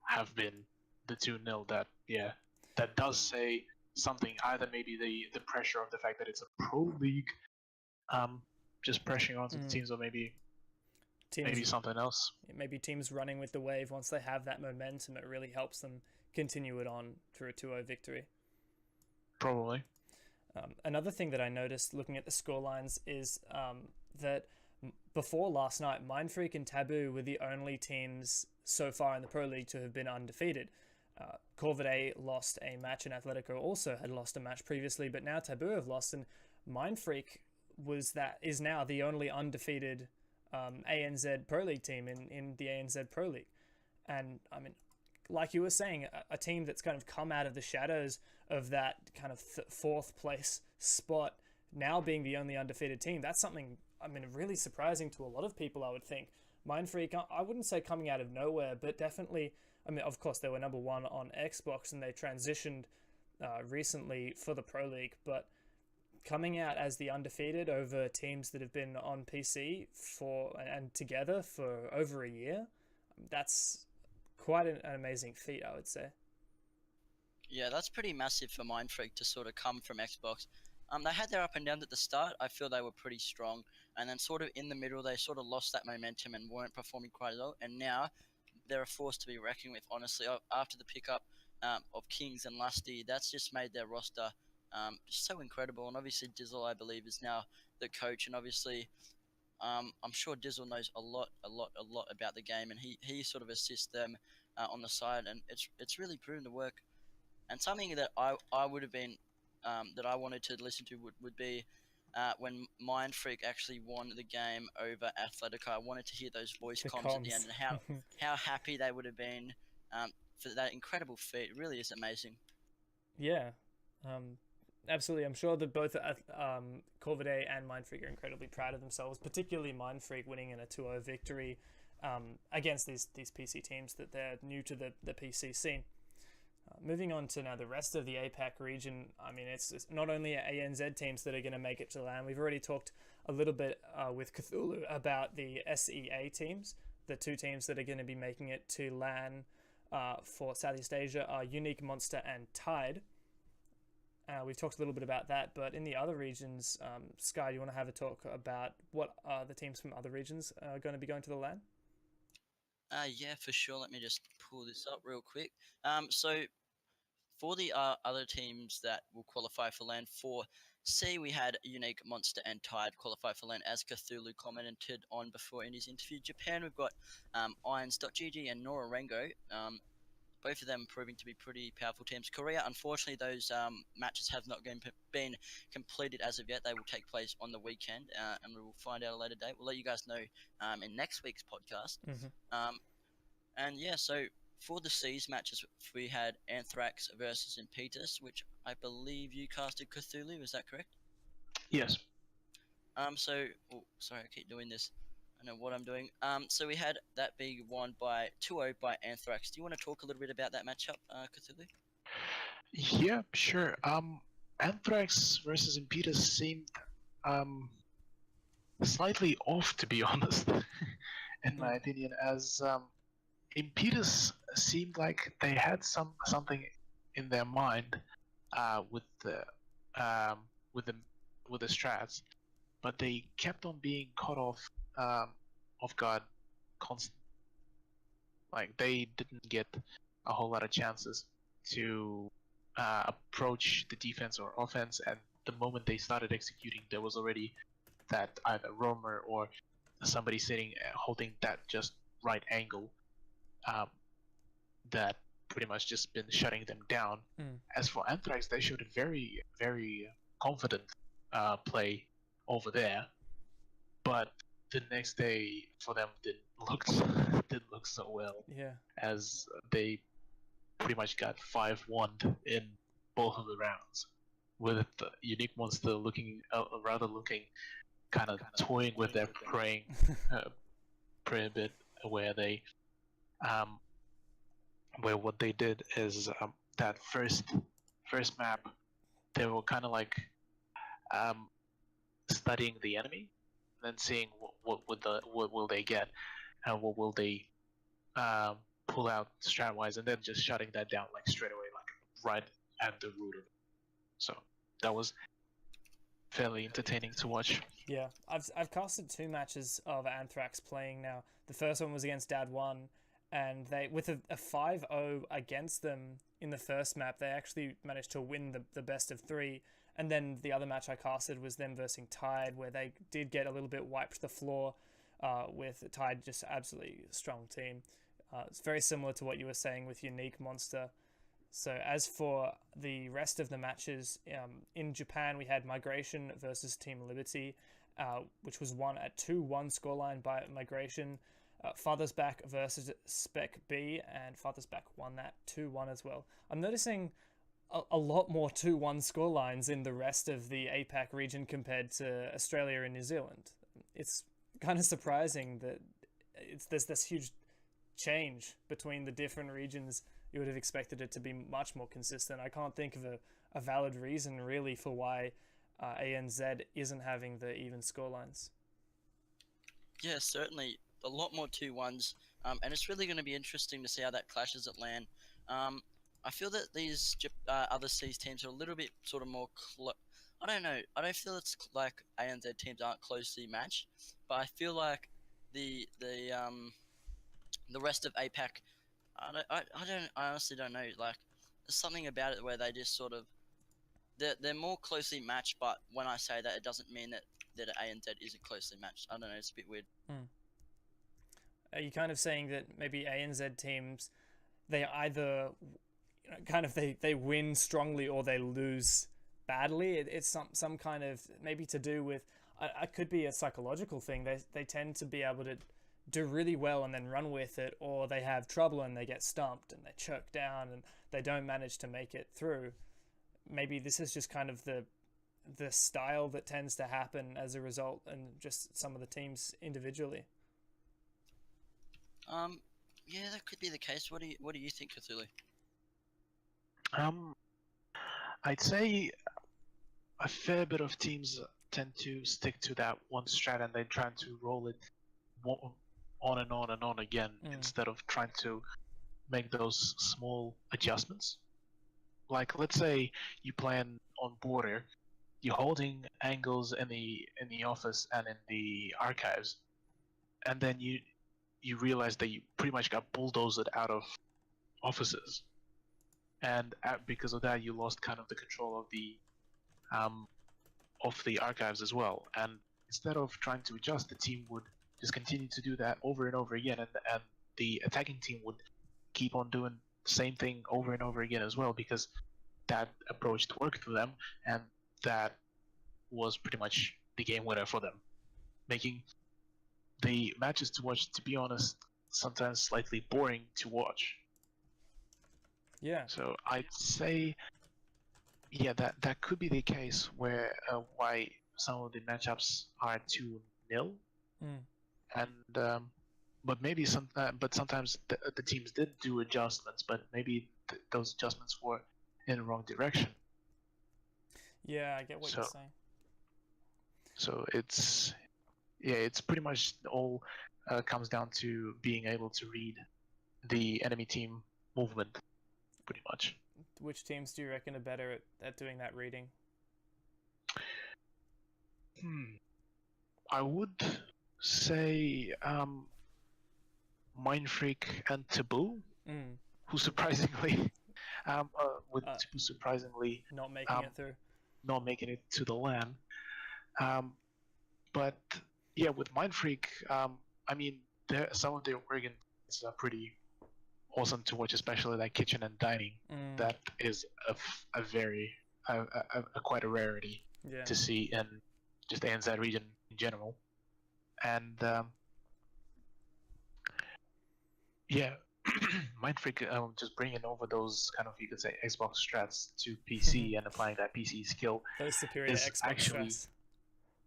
have been the 2-0. That does say something. Either maybe the pressure of the fact that it's a pro league, just pressuring onto the teams, or maybe something else. Maybe teams running with the wave, once they have that momentum, it really helps them continue it on through a 2-0 victory. Probably. Another thing that I noticed looking at the scorelines is that before last night, Mindfreak and Taboo were the only teams so far in the Pro League to have been undefeated. Corvide lost a match, and Atletico also had lost a match previously, but now Taboo have lost, and Mindfreak is now the only undefeated ANZ Pro League team in the ANZ Pro League. And I mean, like you were saying, a team that's kind of come out of the shadows of that kind of fourth place spot, now being the only undefeated team, that's something, I mean, really surprising to a lot of people, I would think. Mindfreak, I wouldn't say coming out of nowhere, but definitely, I mean, of course, they were number 1 on Xbox and they transitioned recently for the Pro League, but coming out as the undefeated over teams that have been on PC and together for over a year, that's quite an amazing feat, I would say. Yeah, that's pretty massive for Mindfreak to sort of come from Xbox. They had their up and downs at the start. I feel they were pretty strong, and then sort of in the middle, they sort of lost that momentum and weren't performing quite well. And now they're a force to be reckoned with. Honestly, after the pickup of Kings and Lusty, that's just made their roster just so incredible. And obviously, Dizzle, I believe, is now the coach, and obviously, I'm sure Dizzle knows a lot about the game, and he sort of assists them on the side, and it's really proven to work. And something that I would have been that I wanted to listen to would be when Mindfreak actually won the game over Atletico. I wanted to hear those voice comms at the end, and how happy they would have been for that incredible feat. It really is amazing. Yeah, absolutely. I'm sure that both Corvide and Mindfreak are incredibly proud of themselves, particularly Mindfreak winning in a 2-0 victory against these PC teams that they're new to the PC scene. Moving on to now the rest of the APAC region, I mean, it's not only ANZ teams that are going to make it to LAN. We've already talked a little bit with Cthulhu about the SEA teams. The 2 teams that are going to be making it to LAN for Southeast Asia are Unique, Monster, and Tide. We've talked a little bit about that, but in the other regions, Sky, do you want to have a talk about what the teams from other regions are going to be going to the LAN? Yeah, for sure. Let me just pull this up real quick. So for the other teams that will qualify for LAN, for C, we had Unique, Monster, and Tide qualify for LAN, as Cthulhu commented on before in his interview. Japan, we've got Irons.gg and Norarengo both of them proving to be pretty powerful teams. Korea, unfortunately, those matches have not been completed as of yet. They will take place on the weekend, and we will find out a later date. We'll let you guys know in next week's podcast. And yeah, so for the C's matches, we had Anthrax versus Impetus, which I believe you casted Cthulhu. Is that correct? Yes. So, oh, sorry, I keep doing this. I know what I'm doing. So we had that being won by 2-0 by Anthrax. Do you want to talk a little bit about that matchup, Cthulhu? Yeah, sure. Anthrax versus Impetus seemed slightly off, to be honest, in my opinion, as Impetus seemed like they had something in their mind with the strats, but they kept on being caught off guard constant. Like they didn't get a whole lot of chances to approach the defense or offense, and the moment they started executing, there was already that either roamer or somebody sitting holding that just right angle that pretty much just been shutting them down. As for Anthrax, they showed a very, very confident play over there, but the next day for them didn't look so well. Yeah. As they pretty much got 5-1 in both of the rounds, with the Unique Monster looking kind of toying with their praying a bit, where they where what they did is that first map they were kind of like studying the enemy, then seeing what will they get and what will they pull out strat wise, and then just shutting that down like straight away, like right at the root of it. So that was fairly entertaining to watch. Yeah, I've casted 2 matches of Anthrax playing now. The first one was against Dad 1, and they with a 5-0 against them in the first map, they actually managed to win the best of 3. And then the other match I casted was them versus Tide, where they did get a little bit wiped the floor with Tide, just absolutely strong team. It's very similar to what you were saying with Unique Monster. So as for the rest of the matches, in Japan we had Migration versus Team Liberty, which was won at 2-1 scoreline by Migration. Father's Back versus Spec B, and Father's Back won that 2-1 as well. I'm noticing a lot more 2-1 scorelines in the rest of the APAC region compared to Australia and New Zealand. It's kind of surprising that there's this huge change between the different regions. You would have expected it to be much more consistent. I can't think of a valid reason really for why ANZ isn't having the even scorelines. Yeah, certainly a lot more 2-1s, and it's really going to be interesting to see how that clashes at LAN. I feel that these other C's teams are a little bit sort of more I don't know. I don't feel it's like ANZ teams aren't closely matched, but I feel like the rest of APAC, I honestly don't know. Like, there's something about it where they just sort of they're more closely matched. But when I say that, it doesn't mean that ANZ isn't closely matched. I don't know. It's a bit weird. Are you kind of saying that maybe ANZ teams, they either kind of they win strongly or they lose badly? It's some kind of maybe to do with it could be a psychological thing. They tend to be able to do really well and then run with it, or they have trouble and they get stumped and they choke down and they don't manage to make it through. Maybe this is just kind of the style that tends to happen as a result, and just some of the teams individually. Yeah, that could be the case. What do you think, Cthulhu? I'd say a fair bit of teams tend to stick to that one strat and they try to roll it on and on and on again, instead of trying to make those small adjustments. Like, let's say you plan on border, you're holding angles in the office and in the archives, and then you realize that you pretty much got bulldozed out of offices, and because of that you lost kind of the control of the archives as well. And instead of trying to adjust, the team would just continue to do that over and over again, and the attacking team would keep on doing same thing over and over again as well, because that approach worked for them, and that was pretty much the game winner for them, making the matches to watch, to be honest, sometimes slightly boring to watch. Yeah. So I'd say, yeah, that could be the case where why some of the matchups are 2-0, and but maybe sometimes the teams did do adjustments, but maybe those adjustments were in the wrong direction. Yeah, I get what you're saying. So it's pretty much all comes down to being able to read the enemy team movement, pretty much. Which teams do you reckon are better at doing that reading? I would say Mindfreak and Taboo, who surprisingly, Taboo surprisingly not making it through, not making it to the LAN. But yeah, with Mindfreak, I mean, some of their organs are pretty awesome to watch, especially like kitchen and dining. That is a very quite a rarity to see in just the ANZ region in general. And yeah, Mindfreak just bringing over those kind of, you could say, Xbox strats to PC and applying that PC skill. Those superior Xbox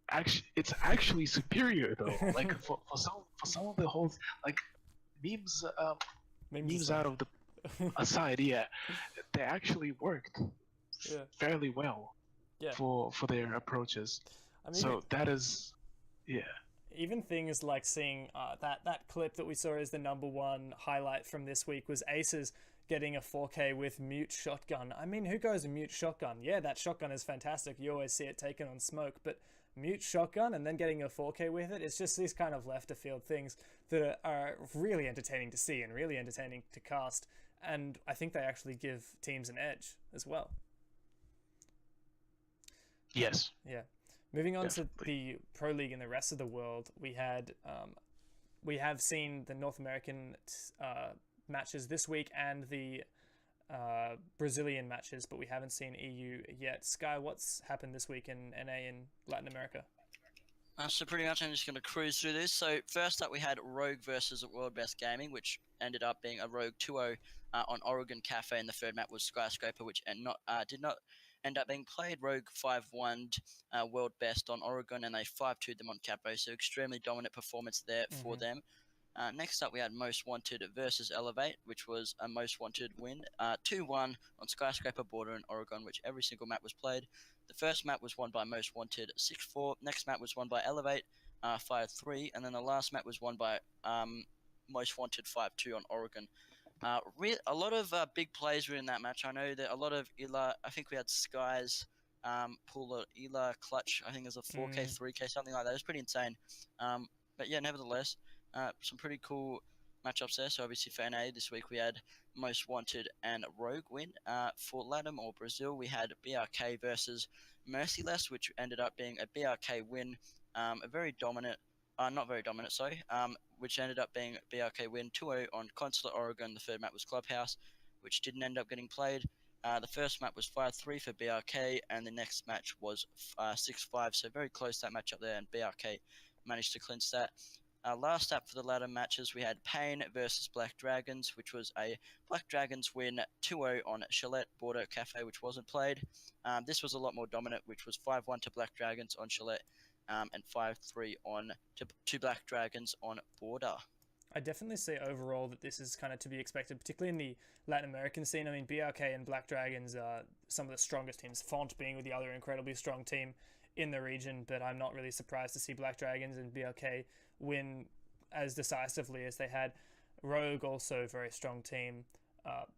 strats. It's actually superior though. Like for some of the whole like memes out of the aside, yeah, they actually worked fairly well for their approaches. I mean, so that is, yeah. Even things like seeing that clip that we saw as the #1 highlight from this week was Aces getting a 4K with mute shotgun. I mean, who goes mute shotgun? Yeah, that shotgun is fantastic. You always see it taken on smoke, but mute shotgun and then getting a 4K with it, it's just these kind of left of field things that are really entertaining to see and really entertaining to cast. And I think they actually give teams an edge as well. Yes. Yeah. Moving on to the Pro League and the rest of the world, we have seen the North American matches this week and the Brazilian matches, but we haven't seen EU yet. Sky, what's happened this week in NA in Latin America? So pretty much I'm just going to cruise through this. So first up we had Rogue versus World Best Gaming, which ended up being a Rogue 2-0 on Oregon Cafe, and the third map was Skyscraper, which did not end up being played. Rogue 5-1'd World Best on Oregon, and they 5-2'd them on Capo, so extremely dominant performance there for them. Next up, we had Most Wanted versus Elevate, which was a Most Wanted win. 2-1 on Skyscraper, Border, and Oregon, which every single map was played. The first map was won by Most Wanted 6-4. Next map was won by Elevate 5-3. And then the last map was won by Most Wanted 5-2 on Oregon. A lot of big plays were in that match. I know that a lot of Ila, I think we had Skies pull a Ila clutch. I think it was a 4K, 3K, something like that. It was pretty insane. But yeah, nevertheless, some pretty cool matchups there. So obviously for NA this week we had Most Wanted and Rogue win. For LATAM or Brazil we had BRK versus Merciless, which ended up being a BRK win. A very dominant, not very dominant, sorry. Which ended up being a BRK win 2-0 on Consulate Oregon. The third map was Clubhouse, which didn't end up getting played. The first map was 5-3 for BRK, and the next match was 6-5. So very close that matchup there, and BRK managed to clinch that. Last up for the ladder matches, we had Pain versus Black Dragons, which was a Black Dragons win 2-0 on Chalet Border Cafe, which wasn't played. This was a lot more dominant, which was 5-1 to Black Dragons on Chalet, and 5-3 to Black Dragons on Border. I definitely say overall that this is kind of to be expected, particularly in the Latin American scene. I mean, BRK and Black Dragons are some of the strongest teams, Font being the other incredibly strong team in the region, but I'm not really surprised to see Black Dragons and BRK win as decisively as they had. Rogue also a very strong team,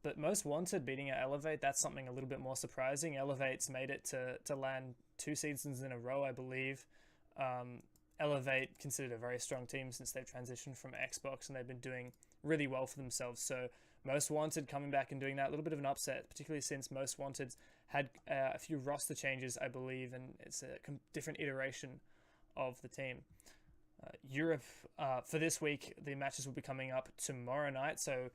but Most Wanted beating out Elevate, that's something a little bit more surprising. Elevate's made it to land 2 seasons in a row, I believe. Elevate considered a very strong team since they've transitioned from Xbox, and they've been doing really well for themselves. So Most Wanted coming back and doing that, a little bit of an upset, particularly since Most Wanted had a few roster changes, I believe, and it's a different iteration of the team. Europe, for this week, the matches will be coming up tomorrow night. So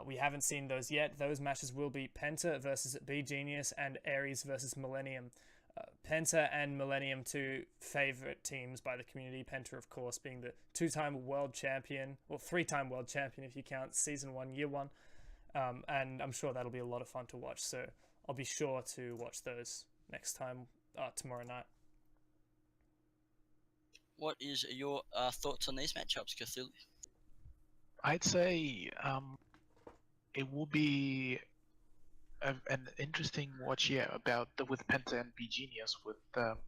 We haven't seen those yet. Those matches will be Penta versus B Genius and Ares versus Millennium. Penta and Millennium, two favorite teams by the community. Penta, of course, being the 2-time world champion, or 3-time world champion if you count season 1, year 1. And I'm sure that'll be a lot of fun to watch. So I'll be sure to watch those next time, tomorrow night. What is your thoughts on these matchups, Cthulhu? I'd say it will be an interesting watch, about with Penta and B Genius, with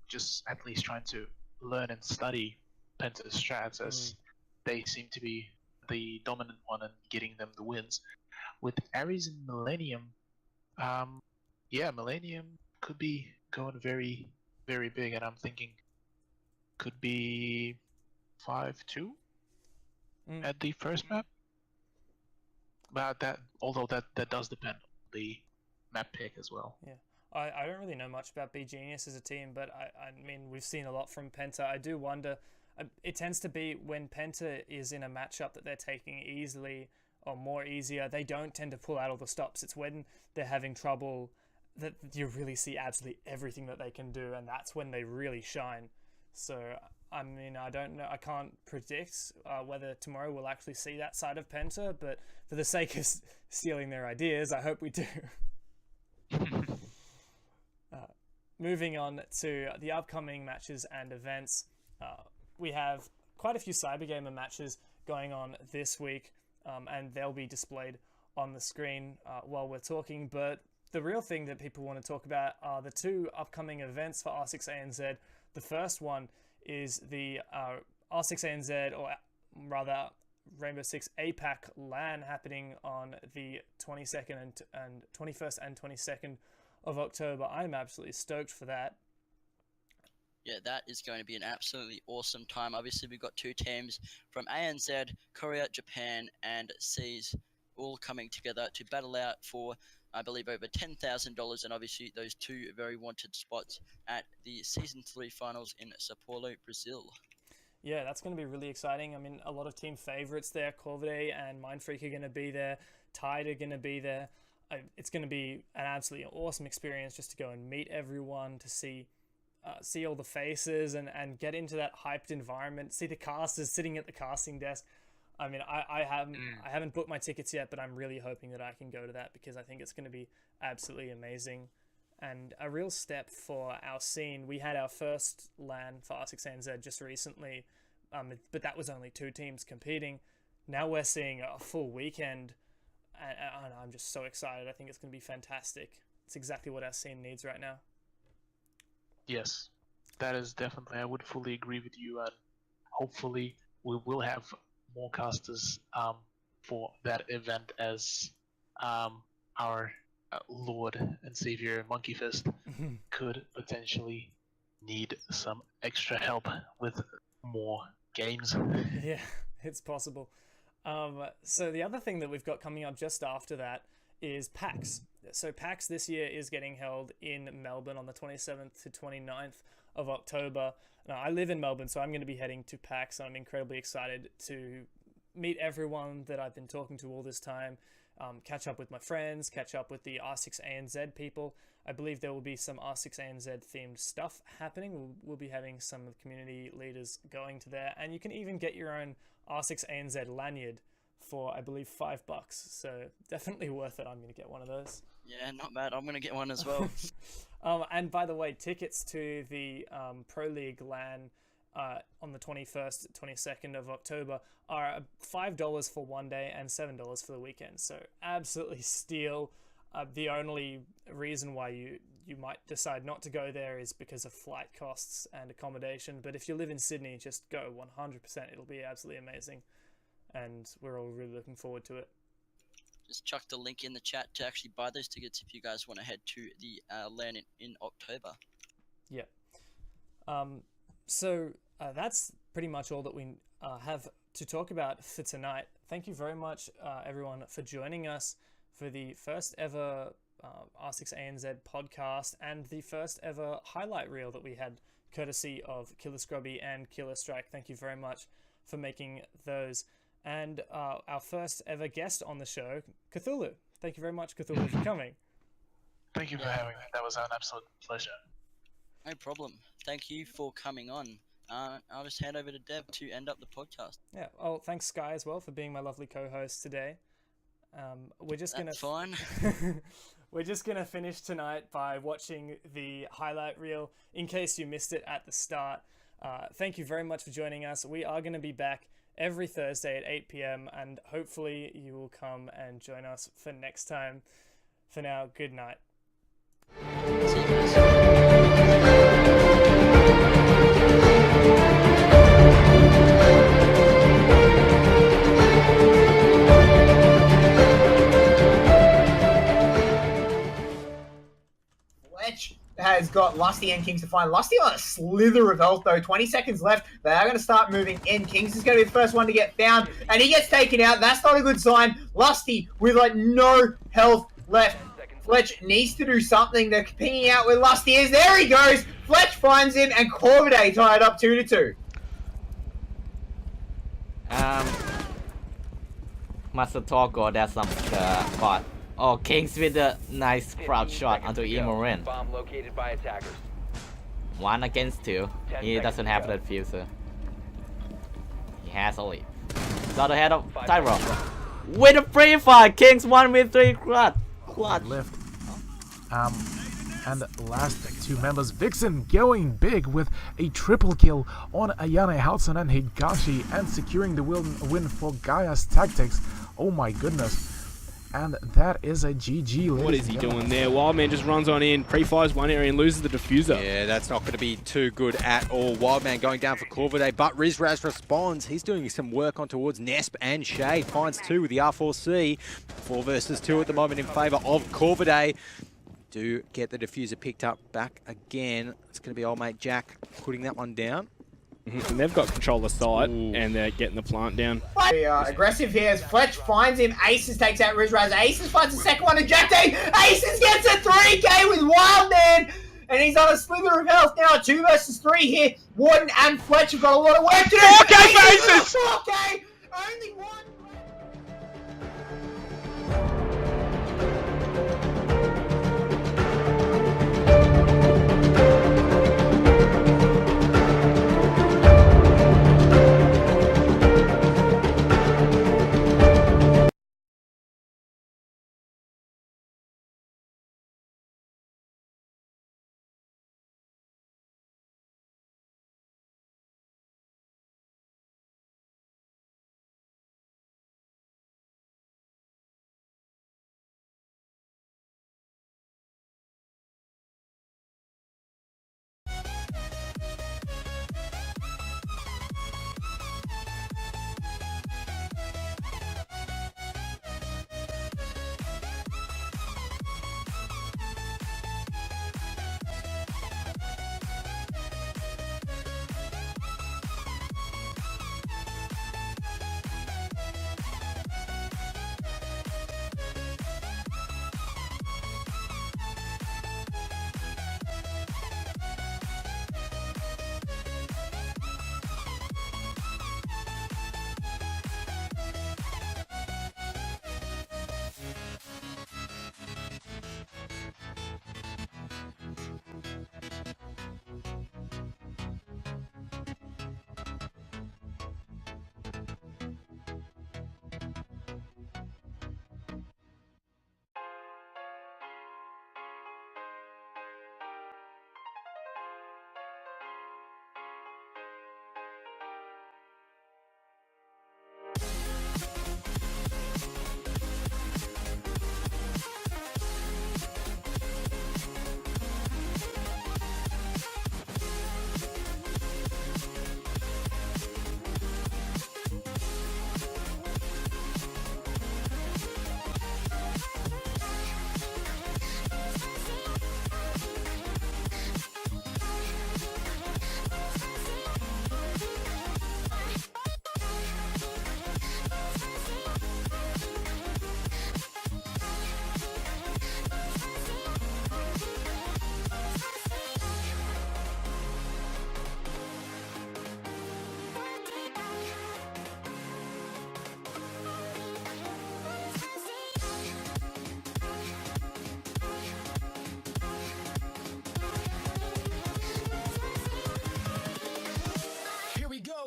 just at least trying to learn and study Penta's strats, as they seem to be the dominant one and getting them the wins. With Ares and Millennium, Millennium could be going very, very big, and I'm thinking could be 5-2 at the first map. But although that does depend on the map pick as well. Yeah, I don't really know much about B Genius as a team, but I mean, we've seen a lot from Penta. I do wonder, it tends to be when Penta is in a matchup that they're taking easily or more easier, they don't tend to pull out all the stops. It's when they're having trouble that you really see absolutely everything that they can do, and that's when they really shine. So, I mean, I don't know, I can't predict whether tomorrow we'll actually see that side of Penta, but for the sake of stealing their ideas, I hope we do. Moving on to the upcoming matches and events, we have quite a few Cybergamer matches going on this week, and they'll be displayed on the screen while we're talking, but the real thing that people want to talk about are the 2 upcoming events for R6ANZ. The first one is the R6ANZ, or rather Rainbow Six APAC LAN, happening on the 22nd and 21st and 22nd of October. I'm absolutely stoked for that. Yeah, that is going to be an absolutely awesome time. Obviously, we've got 2 teams from ANZ, Korea, Japan, and Seas all coming together to battle out for, I believe, over $10,000, and obviously those 2 very wanted spots at the Season 3 finals in Sao Paulo, Brazil. Yeah, that's going to be really exciting. I mean, a lot of team favorites there. Corvidae and Mindfreak are going to be there. Tide are going to be there. It's going to be an absolutely awesome experience just to go and meet everyone, to see all the faces and get into that hyped environment, see the casters sitting at the casting desk. I mean, I haven't booked my tickets yet, but I'm really hoping that I can go to that because I think it's going to be absolutely amazing and a real step for our scene. We had our first LAN for R6ANZ just recently, but that was only 2 teams competing. Now we're seeing a full weekend, and I'm just so excited. I think it's going to be fantastic. It's exactly what our scene needs right now. Yes, that is definitely, I would fully agree with you, and hopefully we will have more casters for that event, as our Lord and Savior Monkey Fist could potentially need some extra help with more games. Yeah, it's possible. So the other thing that we've got coming up just after that is PAX. So PAX this year is getting held in Melbourne on the 27th to 29th of October. Now, I live in Melbourne, so I'm going to be heading to PAX, and I'm incredibly excited to meet everyone that I've been talking to all this time, catch up with my friends, catch up with the R6ANZ people. I believe there will be some R6ANZ themed stuff happening. We'll be having some of the community leaders going to there, and you can even get your own R6ANZ lanyard for, I believe, $5. So definitely worth it. I'm going to get one of those. Yeah, not bad. I'm going to get one as well. And by the way, tickets to the Pro League LAN on the 21st, 22nd of October are $5 for one day and $7 for the weekend. So absolutely steal. The only reason why you might decide not to go there is because of flight costs and accommodation. But if you live in Sydney, just go 100%. It'll be absolutely amazing. And we're all really looking forward to it. Just chuck the link in the chat to actually buy those tickets if you guys want to head to the LAN in October. Yeah. So that's pretty much all that we have to talk about for tonight. Thank you very much, everyone, for joining us for the first ever R6ANZ podcast and the first ever highlight reel that we had, courtesy of Killer Scrubby and Killer Strike. Thank you very much for making those. and our first ever guest on the show, Cthulhu. Thank you very much, Cthulhu, for coming. Thank you for having me. That was an absolute pleasure. No problem. Thank you for coming on. I'll just hand over to Dev to end up the podcast. Yeah. Oh, thanks, Sky, as well, for being my lovely co-host today. We're just That's fine. We're just gonna finish tonight by watching the highlight reel in case you missed it at the start. Thank you very much for joining us. We are gonna be back every Thursday at 8 p.m. and hopefully you will come and join us for next time. For now, good night. See you guys. Fletch has got Lusty and Kings to find. Lusty on a slither of health, though. 20 seconds left. They are going to start moving in. Kings is going to be the first one to get found, and he gets taken out. That's not a good sign. Lusty with, like, no health left. Fletch needs to do something. They're pinging out where Lusty is. There he goes. Fletch finds him, and Corvidae tied up 2-2. Master talk or that's some bot. Oh, Kings with a nice crowd shot onto Imorin. Bomb located by attackers. 1 against 2. He doesn't have that fuser. He has only. Got ahead of Tyrone. With a free fight, Kings 1v3 quad. Lift. And the last two members, Vixen going big with a triple kill on Ayane Hudson and Higashi and securing the win for Gaia's Tactics. Oh my goodness. And that is a GG. What is he doing there? Wildman just runs on in, pre-fires one area and loses the diffuser. Yeah, that's not going to be too good at all. Wildman going down for Corvidae, but Rizraz responds. He's doing some work on towards Nesp and Shade. Finds 2 with the R4C. 4 versus 2 at the moment in favour of Corvidae. Do get the diffuser picked up back again. It's going to be old mate Jack putting that one down. And they've got control of the site, and they're getting the plant down. Very aggressive here as Fletch finds him. Aces takes out Rizraz. Aces finds the second one to Jack Day. Aces gets a 3K with Wildman. And he's on a slither of health now. 2 versus 3 here. Warden and Fletch have got a lot of work to do. 4K Aces! 4K! Only one.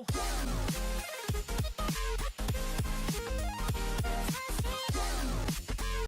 go.